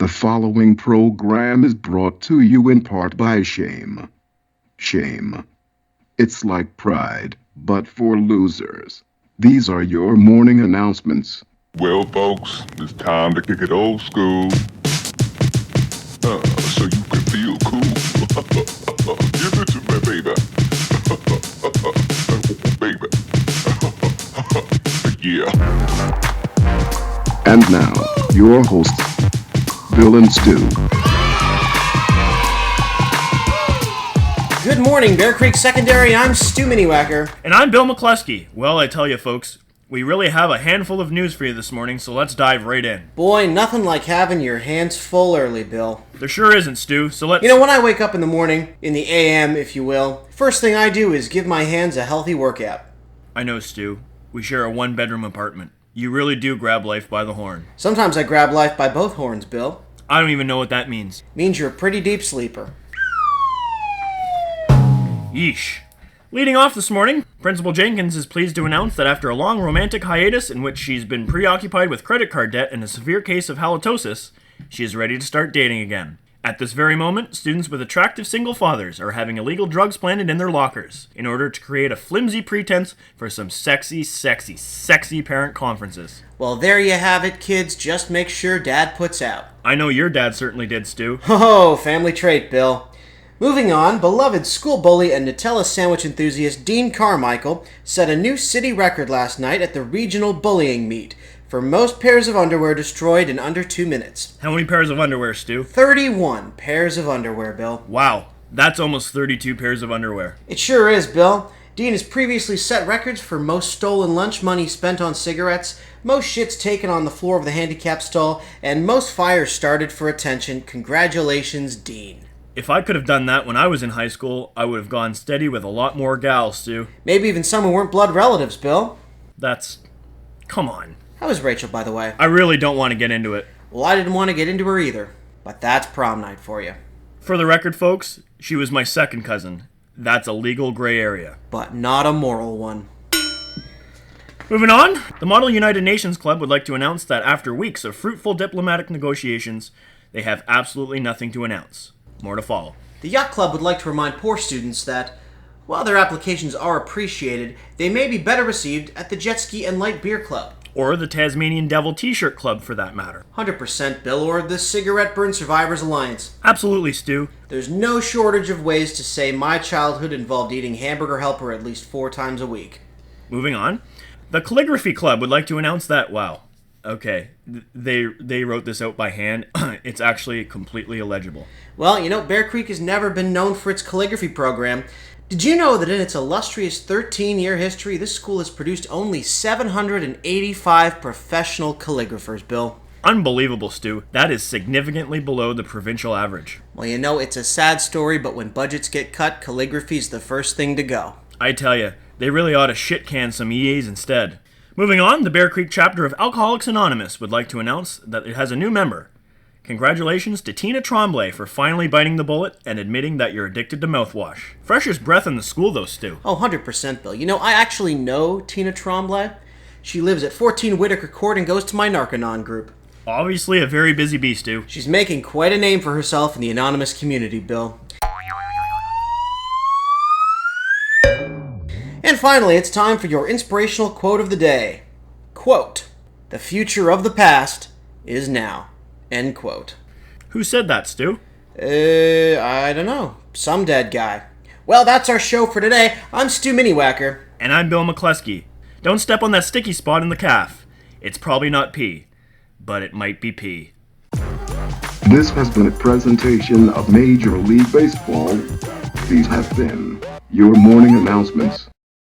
The following program is brought to you in part by Shame. Shame. It's like Pride, but for losers. These are your morning announcements. Well, folks, it's time to kick it old school. So you can feel cool. Give it to me, baby. Baby. Yeah. And now, your hosts, Bill and Stu. Good morning, Bear Creek Secondary. I'm Stu Miniwacker. And I'm Bill McCluskey. Well, I tell you, folks, we really have a handful of news for you this morning, so let's dive right in. Boy, nothing like having your hands full early, Bill. There sure isn't, Stu, so let's... You know, when I wake up in the morning, in the AM, if you will, first thing I do is give my hands a healthy workout. I know, Stu. We share a one-bedroom apartment. You really do grab life by the horn. Sometimes I grab life by both horns, Bill. I don't even know what that means. Means you're a pretty deep sleeper. Yeesh. Leading off this morning, Principal Jenkins is pleased to announce that after a long romantic hiatus in which she's been preoccupied with credit card debt and a severe case of halitosis, she is ready to start dating again. At this very moment, students with attractive single fathers are having illegal drugs planted in their lockers in order to create a flimsy pretense for some sexy parent conferences. Well, there you have it, kids. Just make sure Dad puts out. I know your dad certainly did, Stu. Oh, family trait, Bill. Moving on, beloved school bully and Nutella sandwich enthusiast Dean Carmichael set a new city record last night at the regional bullying meet for most pairs of underwear destroyed in under 2 minutes. How many pairs of underwear, Stu? 31 pairs of underwear, Bill. Wow, that's almost 32 pairs of underwear. It sure is, Bill. Dean has previously set records for most stolen lunch money spent on cigarettes, most shits taken on the floor of the handicap stall, and most fires started for attention. Congratulations, Dean. If I could have done that when I was in high school, I would have gone steady with a lot more gals, Stu. Maybe even some who weren't blood relatives, Bill. Come on. How is Rachel, by the way? I really don't want to get into it. Well, I didn't want to get into her either. But that's prom night for you. For the record, folks, she was my second cousin. That's a legal gray area. But not a moral one. Moving on, the Model United Nations Club would like to announce that after weeks of fruitful diplomatic negotiations, they have absolutely nothing to announce. More to follow. The Yacht Club would like to remind poor students that, while their applications are appreciated, they may be better received at the Jet Ski and Light Beer Club. Or the Tasmanian Devil T-Shirt Club, for that matter. 100%, Bill, or the Cigarette Burn Survivors Alliance. Absolutely, Stu. There's no shortage of ways to say my childhood involved eating Hamburger Helper at least 4 times a week. Moving on. The Calligraphy Club would like to announce that, wow, okay, they wrote this out by hand. It's actually completely illegible. Well, you know, Bear Creek has never been known for its calligraphy program. Did you know that in its illustrious 13-year history, this school has produced only 785 professional calligraphers, Bill? Unbelievable, Stu. That is significantly below the provincial average. Well, you know, it's a sad story, but when budgets get cut, calligraphy's the first thing to go. I tell ya, they really ought to shit-can some EAs instead. Moving on, the Bear Creek chapter of Alcoholics Anonymous would like to announce that it has a new member. Congratulations to Tina Tremblay for finally biting the bullet and admitting that you're addicted to mouthwash. Fresh as breath in the school, though, Stu. Oh, 100%, Bill. You know, I actually know Tina Tremblay. She lives at 14 Whitaker Court and goes to my Narcanon group. Obviously a very busy bee, Stu. She's making quite a name for herself in the anonymous community, Bill. And finally, it's time for your inspirational quote of the day. Quote, "The future of the past is now." End quote. Who said that, Stu? I don't know. Some dead guy. Well, that's our show for today. I'm Stu Miniwacker. And I'm Bill McCluskey. Don't step on that sticky spot in the calf. It's probably not pee, but it might be pee. This has been a presentation of Major League Baseball. These have been your morning announcements.